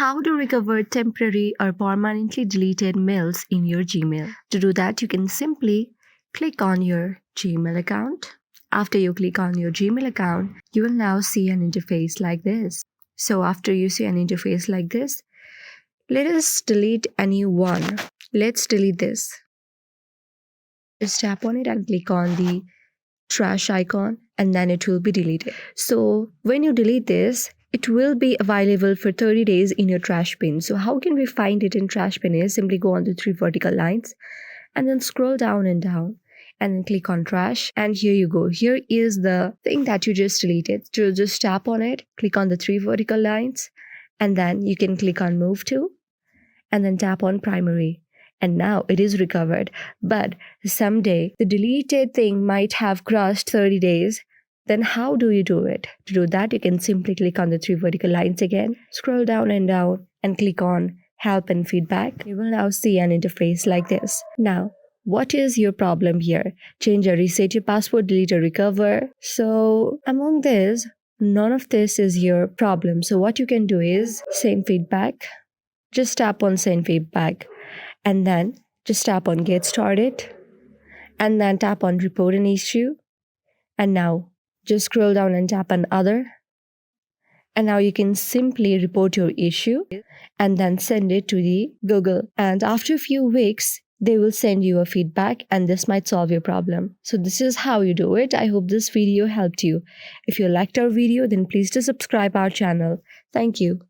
how to recover temporary or permanently deleted mails in your Gmail. To do that, you can simply click on your Gmail account. After you click on your Gmail account, you will now see an interface like this. So after you see an interface like this, let us delete any one. Let's delete this. Just tap on it and click on the trash icon, and then it will be deleted. So when you delete this, it will be available for 30 days in your trash bin. So how can we find it in trash bin is simply go on the 3 vertical lines and then scroll down and then click on trash, and here you go. Here is the thing that you just deleted. So just tap on it, click on the 3 vertical lines, and then you can click on move to, and then tap on primary. And now it is recovered. But someday the deleted thing might have crossed 30 days. Then how do you do it? To do that, you can simply click on the 3 vertical lines again, scroll down, and click on help and feedback. You will now see an interface like this. Now, what is your problem here? Change or reset your password, delete or recover. So among this, none of this is your problem. So what you can do is send feedback. Just tap on send feedback, and then just tap on get started, and then tap on report an issue, and now just scroll down and tap on other, and now you can simply report your issue and then send it to the Google, and after a few weeks they will send you a feedback, and this might solve your problem. So this is how you do it. I hope this video helped you. If you liked our video, then please do subscribe our channel. Thank you.